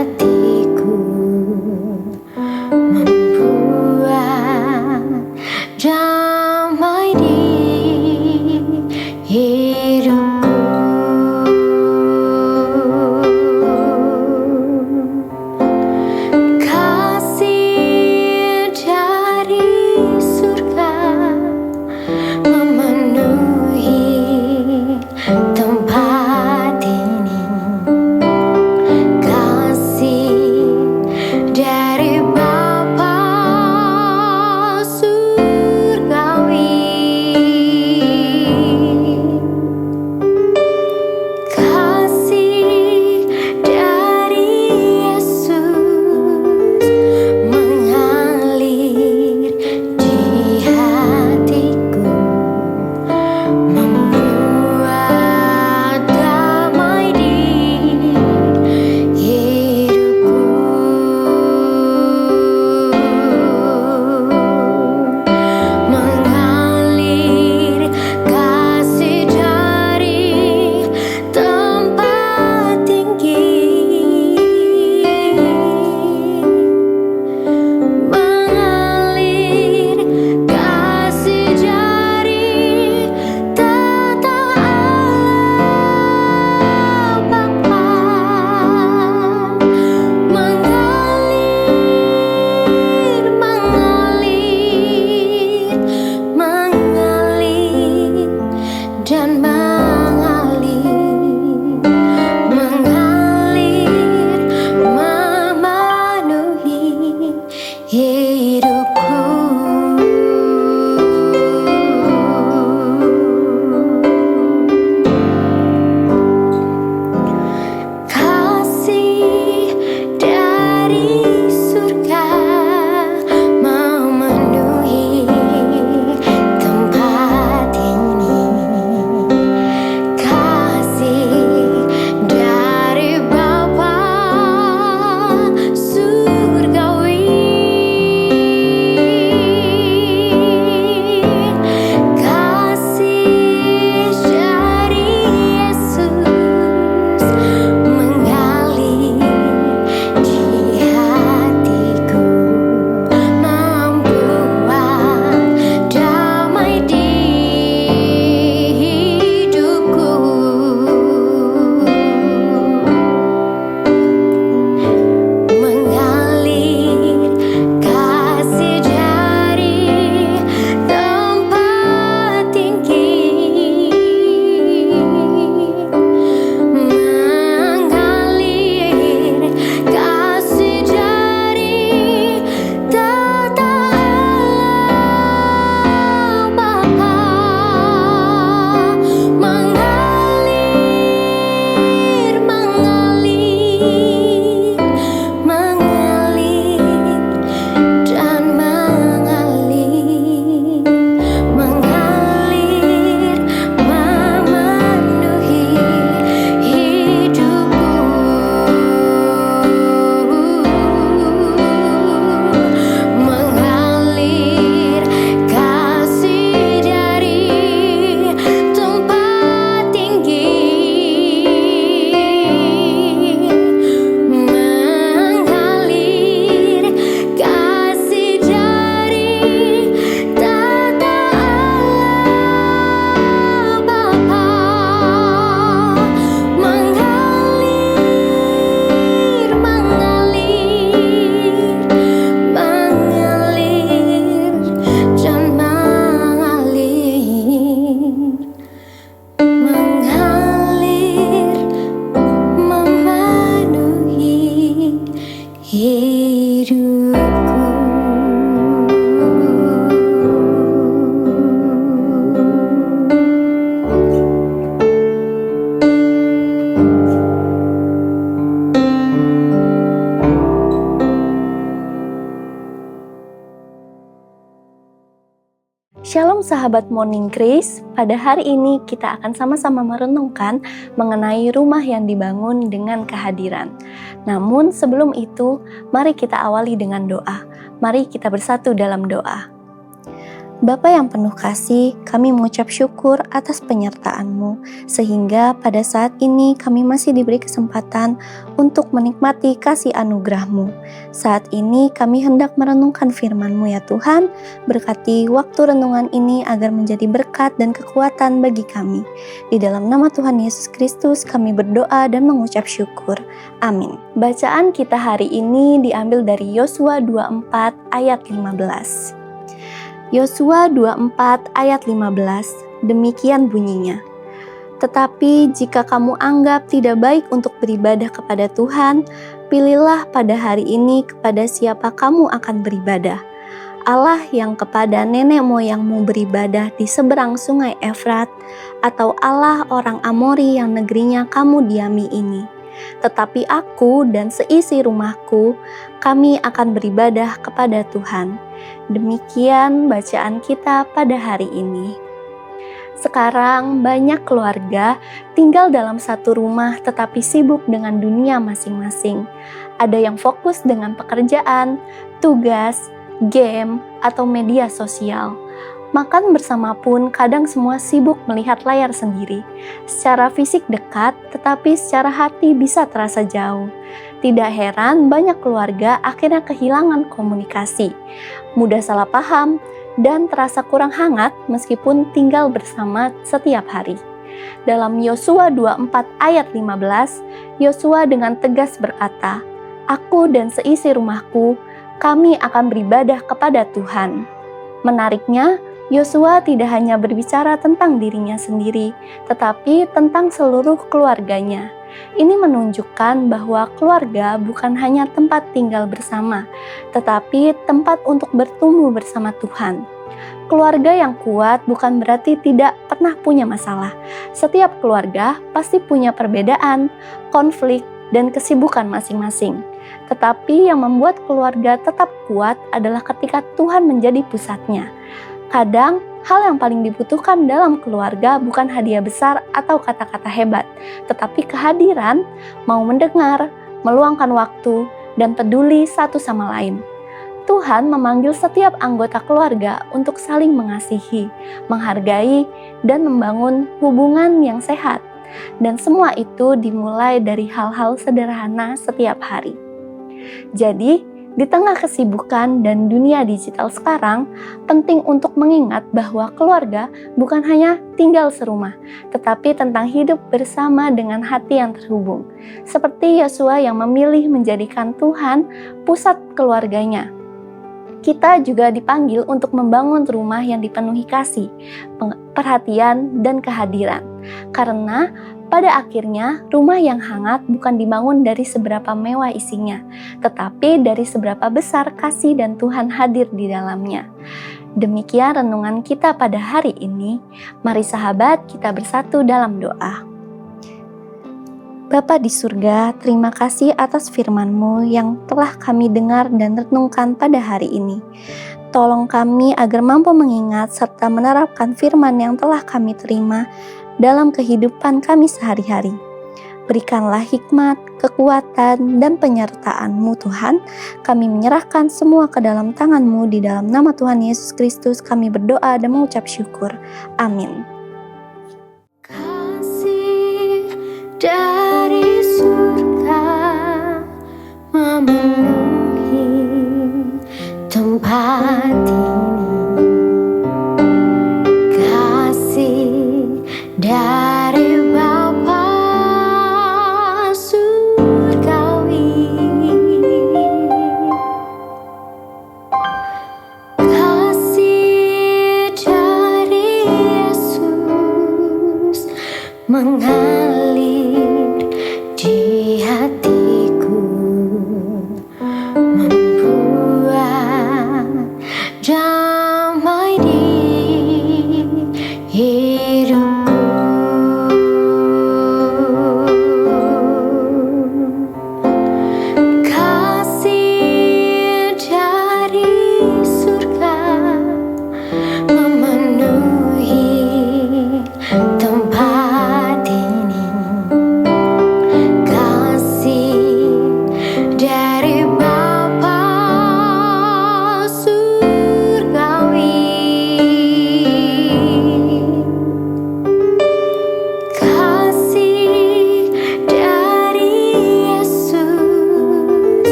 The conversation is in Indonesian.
hatiku, membuat damai di hidupku. Kasih dari surga memenuhi tempat ini. Kasih dari Bapa surgawi. Kasih dari Yesus mengalir di hatiku, membuat damai di hidupku. Mengalir kasih dari tempat tinggi, mengalir kasih dari tata Allah Bapa, mengalir, mengalir dan mengalir, memenuhi hidupku. Kasih dari surga memenuhi tempat ini. Kasih dari Bapa surgawi. Kasih dari Yesus mengalir di hatiku, membuat damai di hidupku. Mengalir kasih dari tempat tinggi, mengalir kasih dari tata Allah Bapa, mengalir, mengalir dan mengalir, memenuhi hidupku. Mengalir kasih dari tempat tinggi, mengalir kasih dari tata Allah Bapa, mengalir, dan mengalir, memenuhi hidupku. Shalom sahabat Morning Grace, pada hari ini kita akan sama-sama merenungkan mengenai rumah yang dibangun dengan kehadiran. Namun sebelum itu, mari kita awali dengan doa. Mari kita bersatu dalam doa. Bapa yang penuh kasih, kami mengucap syukur atas penyertaan-Mu, sehingga pada saat ini kami masih diberi kesempatan untuk menikmati kasih anugerah-Mu. Saat ini kami hendak merenungkan firman-Mu ya Tuhan, berkati waktu renungan ini agar menjadi berkat dan kekuatan bagi kami. Di dalam nama Tuhan Yesus Kristus kami berdoa dan mengucap syukur. Amin. Bacaan kita hari ini diambil dari Yosua 24 ayat 15. Yosua 24 ayat 15, demikian bunyinya. Tetapi jika kamu anggap tidak baik untuk beribadah kepada Tuhan, pilihlah pada hari ini kepada siapa kamu akan beribadah. Allah yang kepada nenek moyangmu beribadah di seberang sungai Efrat, atau Allah orang Amori yang negerinya kamu diami ini. Tetapi aku dan seisi rumahku, kami akan beribadah kepada Tuhan. Demikian bacaan kita pada hari ini. Sekarang banyak keluarga tinggal dalam satu rumah tetapi sibuk dengan dunia masing-masing. Ada yang fokus dengan pekerjaan, tugas, game, atau media sosial. Makan bersama pun kadang semua sibuk melihat layar sendiri. Secara fisik dekat, tetapi secara hati bisa terasa jauh. Tidak heran banyak keluarga akhirnya kehilangan komunikasi, mudah salah paham, dan terasa kurang hangat meskipun tinggal bersama setiap hari. Dalam Yosua 24 ayat 15, Yosua dengan tegas berkata, "Aku dan seisi rumahku, kami akan beribadah kepada Tuhan." Menariknya, Yosua tidak hanya berbicara tentang dirinya sendiri, tetapi tentang seluruh keluarganya. Ini menunjukkan bahwa keluarga bukan hanya tempat tinggal bersama, tetapi tempat untuk bertumbuh bersama Tuhan. Keluarga yang kuat bukan berarti tidak pernah punya masalah. Setiap keluarga pasti punya perbedaan, konflik, dan kesibukan masing-masing. Tetapi yang membuat keluarga tetap kuat adalah ketika Tuhan menjadi pusatnya. Kadang, hal yang paling dibutuhkan dalam keluarga bukan hadiah besar atau kata-kata hebat, tetapi kehadiran, mau mendengar, meluangkan waktu, dan peduli satu sama lain. Tuhan memanggil setiap anggota keluarga untuk saling mengasihi, menghargai, dan membangun hubungan yang sehat. Dan semua itu dimulai dari hal-hal sederhana setiap hari. Jadi, di tengah kesibukan dan dunia digital sekarang, penting untuk mengingat bahwa keluarga bukan hanya tinggal serumah, tetapi tentang hidup bersama dengan hati yang terhubung. Seperti Yosua yang memilih menjadikan Tuhan pusat keluarganya. Kita juga dipanggil untuk membangun rumah yang dipenuhi kasih, perhatian, dan kehadiran. Karena pada akhirnya, rumah yang hangat bukan dibangun dari seberapa mewah isinya, tetapi dari seberapa besar kasih dan Tuhan hadir di dalamnya. Demikian renungan kita pada hari ini. Mari sahabat, kita bersatu dalam doa. Bapa di surga, terima kasih atas firman-Mu yang telah kami dengar dan renungkan pada hari ini. Tolong kami agar mampu mengingat serta menerapkan firman yang telah kami terima dalam kehidupan kami sehari-hari. Berikanlah hikmat, kekuatan, dan penyertaan-Mu Tuhan. Kami menyerahkan semua ke dalam tangan-Mu. Di dalam nama Tuhan Yesus Kristus kami berdoa dan mengucap syukur. Amin. Kasih dari surga memenuhi tempat ini.